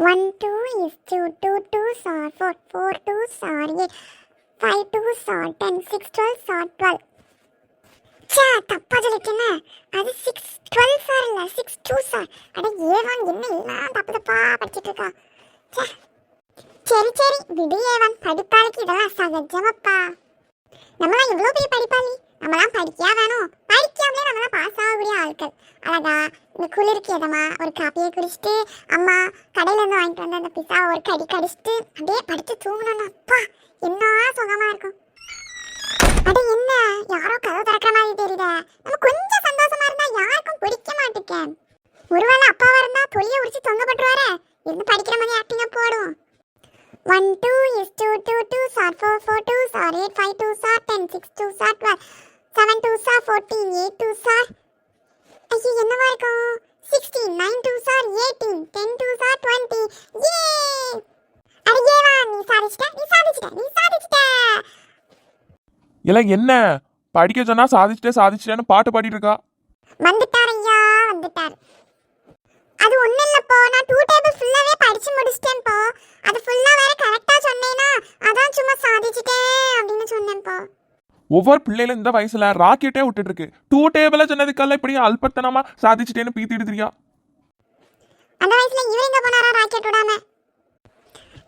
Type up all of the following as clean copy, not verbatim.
1 2 is 2, 2 2s are 4, 4 2s are 8, 5 2s are 10, 6 12s are 12. ச்சே தப்பா சொல்லிட்டேனே. அது 6 12s are இல்ல 6 2s are. அட ஏவான் என்ன எல்லாம் தப்பு தப்பா படிச்சிட்டு இருக்கா. ச்சே சரி சரி விடு ஏவான், படிப்பாளிக்கு இதெல்லாம் சகஜமப்பா. நம்மளாம் இவ்வளோ பெரிய படிப்பாளி, நம்மளாம் படிக்கா வேணும். படிக்காமலே நம்மளாம் பாஸ் ஆகக்கூடிய ஆட்கள். அழகா இந்த குளிருக்கு எதமா ஒரு காப்பியை குடிச்சிட்டு அம்மா கடையிலேருந்து வாங்கிட்டு வந்து அந்த பிஸா ஒரு கடி கடிச்சிட்டு அப்படியே படித்து தூங்கணும்னு அப்பா என்ன சுகமா இருக்கும். அட என்ன யாரோ கதவு திறக்கிற மாதிரி தெரியுத. நம்ம கொஞ்சம் சந்தோஷமா இருந்தா யாருக்கும் பிடிக்க மாட்டேங்க. ஒருவேளை அப்பாவா இருந்தா தொழிலை உரிச்சு தொங்கப்பட்டுருவாரு. இருந்து படிக்கிற மாதிரி ஆக்டிங்கா போடும். 1 2 is 2, 2 2s are 4, 4 2s are 8, 5 2s are 10, 6 2s are 12, 7 2s are 14, 8 2s are ஐயோ என்னவா இருக்கும் 16, 9 2s are 18, 10 2s are 20. ஏ அடேவா நீ சாதிச்சிட்ட. இல்ல என்ன படிக்க சொன்னா சாதிச்சிட்டேன்னு பாட்டு பாடிட்டு இருக்கா. வந்துட்டார் ஐயா வந்துட்டார். அது ஒண்ணு இல்லப்போ, நான் 2 டேபிள் ஃபுல்லாவே படிச்சு முடிச்சிட்டேன்ப்போ. அது ஃபுல்லா வேற கரெக்ட்டா சொன்னேனா அதான் சும்மா சாதிச்சிட்டேன் அப்படினு சொன்னேன்ப்போ. ஒவ்வொரு பிள்ளைல இந்த வயசுல ராக்கெட்டே விட்டுட்டு இருக்கு. 2 டேபிள சொன்னதுக்கெல்லாம் இப்படி அல்பத்தனமா சாதிச்சிட்டேன்னு பீத்திட்டு தெரியா. அந்த வயசுல இவங்க எங்க போனாரா ராக்கெட் விடாம?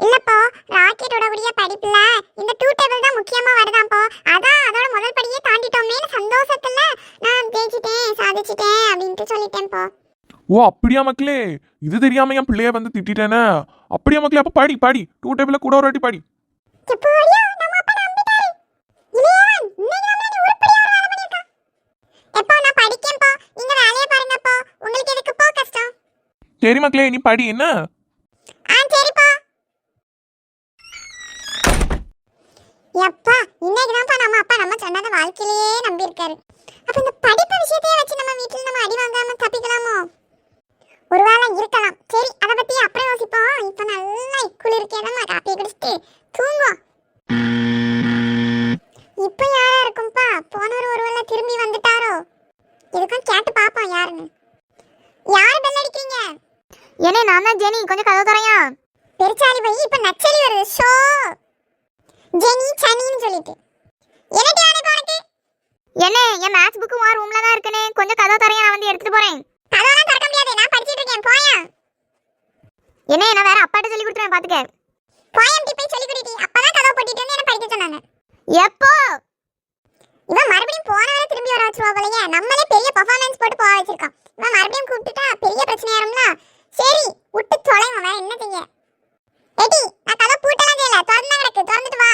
இல்லப்போ ராக்கெட் விடக்கூடிய படிப்புல இந்த 2 டேபிள் தான் முக்கியமா வருதாம்ப்போ. அதான் அதோட முதல் படியே தாண்டிட்டோமேன்னு சந்தோஷத்துல நான் ஜெயிச்சிட்டேன் சாதிச்சிட்டேன் அப்படினு சொல்லிட்டேன்ப்போ. ஓ அப்படியா மக்களே, இது தெரியாம என் பிள்ளைய வந்து திட்டிட்டேனே. அப்படியா மக்களே, அப்ப பாடி 2 டேபிள கூட ஒரு வாட்டி பாடி. எப்போடியா நம்ம அப்பா நம்பிட்டாரு. இளையவன் இன்னைக்கு நம்ம நீ உருப்படியா ஒரு வேலை பண்ணிருக்க. எப்போ நான் படிக்கேன்ப்பா, நீங்க வேலைய பாருங்கப்பா. உங்களுக்கு எதுக்குப்பா கஷ்டம்? சரி மக்களே நீ படி என்ன. சரிப்பா. எப்பா இன்னைக்கு தான்ப்பா நம்ம அப்பா நம்ம சொன்னத வாழ்க்கையிலேயே நம்பி இருக்காரு. அப்ப இந்த படிப்பு விஷயத்தையே வச்சு நம்ம வீட்ல நம்ம அடி வாங்காம தப்பிக்கலாமோ? ஒருவேளை இருக்கலாம். சரி அதை பத்தி அப்புறம் யோசிப்போம். இப்ப நல்லா குளிருக்கு நம்ம காப்பி குடிச்சிட்டு தூங்குவோம். இப்ப யாரா இருக்கும்பா? போனவர் ஒருவேளை திரும்பி வந்துட்டாரோ? இதுக்கும் கேட்டு பாப்போம் யாருன்னு. யாரு பெல் அடிக்கிறீங்க? ஏனே நான் தான் ஜெனி, கொஞ்சம் கதவு தரையா. பெருச்சாலி போய் இப்ப நச்சலி வருது. ஷோ ஜெனி சனின்னு சொல்லிட்டு என்னடி ஆனே உனக்கு? ஏனே என் மேத்ஸ் புக் உன் ரூம்ல தான் இருக்குனே, கொஞ்சம் கதவு தரையா, நான் வந்து எடுத்துட்டு போறேன். கதவெல்லாம் திறக்க முடியாது, நான் படிச்சிட்டு இருக்கேன். போயா. ஏனே நான் வேற அப்பாட்ட சொல்லி கொடுத்துறேன் பாத்துக்க. போயம்டி போய் சொல்லி கொடுடி. அப்பதான் கதவு போட்டுட்டு வந்து என்ன படிக்க சொன்னாங்க. எப்போ இவன் மறுபடியும் போனவரை திரும்பி வர வச்சுவா போலயே. நம்மளே பெரிய பெர்ஃபார்மன்ஸ் போட்டு போக வச்சிருக்கோம். இவன் மறுபடியும் கூப்பிட்டுட்டா பெரிய பிரச்சனை ஆயிரும்ல. சரி விட்டு தொலைவன், வேற என்ன செய்ய. ஏடி நான் கதவு பூட்டலாம் செய்யல, திறந்தா கிடக்கு, திறந்துட்டு வா.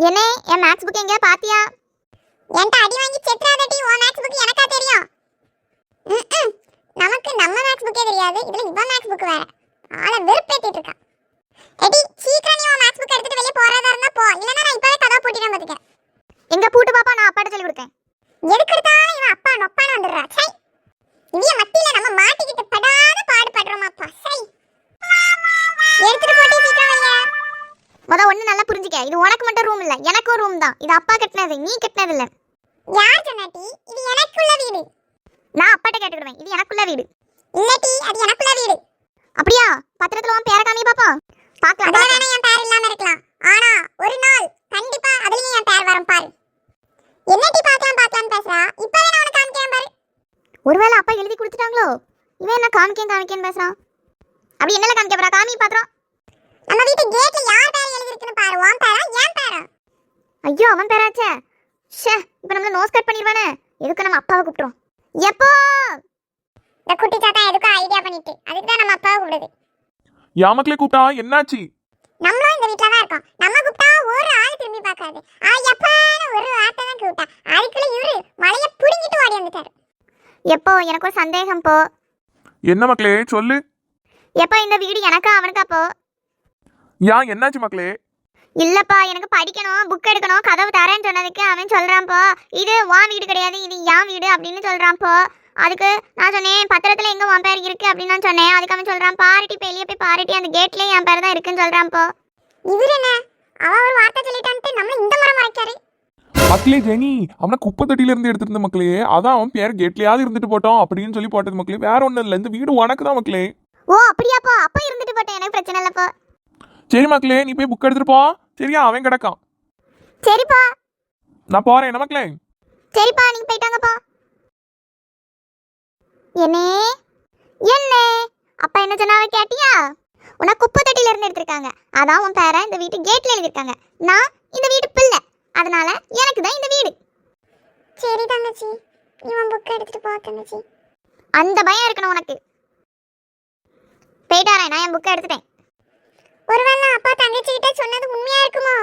ஏனே என் மேத்ஸ் புக் எங்க பாத்தியா? என்கிட்ட அடி வாங்கி செத்துறாதடி. உன் மேத்ஸ் புக் எனக்கா தெரியும். நமக்கு நம்ம மேத்ஸ் புக்கே தெரியாது, இதுல இவன் மேத்ஸ் புக் வேற. ஆளை வெறுப்பேத்திட்டு இருக்கான். ஏடி சீக்கிரம் நீ உன் மேத்ஸ் புக் எடுத்துட்டு வெளிய போறதா இருந்தா போ, இல்லனா நான் இப்பவே கதவு பூட்டிட்டேன் பாத்துக்க. எங்க பூட்டு பாப்பா, நான் அப்பாட்ட சொல்லி கொடுத்தேன். எதுக்கு எடுத்தாலும் இவன் அப்பா நொப்பான வந்துடுறா. சை இவிய மத்தியில நம்ம மாட்டிக்கிட்டு படாத பாடுபடுறோமாப்பா. சை எடுத்துட்டு போட்டு சீக்கிரம் வெளிய. ஒண்ணு நல்லா புரிஞ்சுக்க, இது உனக்கு மட்டும் ரூம் இல்ல, எனக்கும் ரூம் தான். இது அப்பா கட்டினது, நீ கட்டினது இல்ல. யார் சொன்னாட்டி? இது எனக்குள்ள வீடு. நான் அப்பாட்ட கேட்டுக்கிடுவேன், இது எனக்குள்ள வீடு. இல்லடி அது எனக்குள்ள வீடு. அப்படியா? பத்திரத்துல உன் பேரை காமி பாப்பா. அதுல வேணா என் பேர் இல்லாம இருக்கலாம், ஆனா ஒரு நாள் கண்டிப்பா அதுலயும் என் பேர் வரும் பாரு. என்னடி பார்க்கலாம் பேசுறா? இப்பவே நான் உனக்கு காமிக்கிறேன் பாரு. ஒருவேளை அப்பா எழுதி கொடுத்துட்டாங்களோ? இவன் என்ன காமிக்கேன்னு பேசுறான். அப்படி என்னல காமிக்க போறா? காமி பாத்திரம். நம்ம வீட்டு கேட்ல யார் பேர் எழுதி இருக்குன்னு பாரு. உன் பேரா என் பேரா? ஐயோ அவன் பேராச்சே. ஷே இப்போ நம்மள நோஸ் கட் பண்ணிடுவானே. எதுக்கு நம்ம அப்பாவை கூப்பிடுறோம்? எப்போ இந்த குட்டி தாத்தா எதுக்கு ஐடியா பண்ணிட்டு, அதுக்கு தான் நம்ம அப்பாவை கூப்பிடுது. யா மக்களே கூப்பிட்டா என்னாச்சு? நம்மளும் இந்த வீட்ல தான் இருக்கோம். நம்ம கூப்பிட்டா ஒரு ஆள் திரும்பி பார்க்காது. எப்பான ஒரு வார்த்தை தான் கூப்பிட்டா, அதுக்குள்ள இவரு மலைய புடிங்கிட்டு ஓடி வந்துட்டாரு. எப்போ எனக்கு ஒரு சந்தேகம் போ. என்ன மக்களே சொல்லு. எப்போ இந்த வீடு எனக்கா அவனுக்கா போ? யா என்னாச்சு மக்களே? இல்லப்பா எனக்கு படிக்கணும், புக் எடுக்கணும், கதவு தரேன்னு சொன்னதுக்கு அவன் சொல்றான்ப்போ இது உன் வீடு கிடையாது, இது என் வீடு அப்படின்னு சொல்றான்ப்போ. அதுக்கு நான் சொன்னேன் பத்திரத்துல எங்க உன் பேர் இருக்கு அப்படின்னு நான் சொன்னேன். அதுக்கு அவன் சொல்றான் பாருட்டி வெளியே போய் பாருட்டி, அந்த கேட்லயே என் பேர் தான் இருக்குன்னு சொல்றான்ப்போ. இவரு என்ன அவ ஒரு வார்த்தை சொல்லிட்டான்ட்டு நம்ம இந்த முறை மறைக்காரு. மக்களே ஜெனி அவனை குப்பை தட்டில இருந்து எடுத்துருந்த மக்களே, அதான் அவன் பேர் கேட்லயாவது இருந்துட்டு போட்டோம் அப்படின்னு சொல்லி போட்டது மக்களே, வேற ஒண்ணும் இல்லை. இந்த வீடு உனக்கு தான் மக்களே. ஓ அப்படியாப்பா, அப்ப இருந்துட்டு போட்டேன், எனக்கு பிரச்சனை இல்லப்பா. சரி மக்களே, நீ போய் புக் எடுத்துட்டு போ. சரியா, அவன் கிடக்கான். சரிப்பா. நான் போறேன் என்ன மக்களே. சரிப்பா, நீங்க போயிட்டாங்கப்பா. என்னே என்னே, அப்பா என்ன சொன்னாவ கேட்டியா? உன்னை குப்பை தொட்டில இருந்து எடுத்திருக்காங்க. அதான் உன் பேரை இந்த வீட்டு கேட்ல எழுதிருக்காங்க. நான் இந்த வீட்டு பிள்ளை, அதனால எனக்கு தான் இந்த வீடு. சரி தங்கச்சி, இவன் புக் எடுத்துட்டு போ தங்கச்சி. அந்த பயம் இருக்கணும் உனக்கு. போயிட்டாரே, நான் என் புக்கை எடுத்துட்டேன். ஒருவேளை அப்பா தங்கச்சி கிட்ட சொன்னது உண்மையா இருக்குமோ?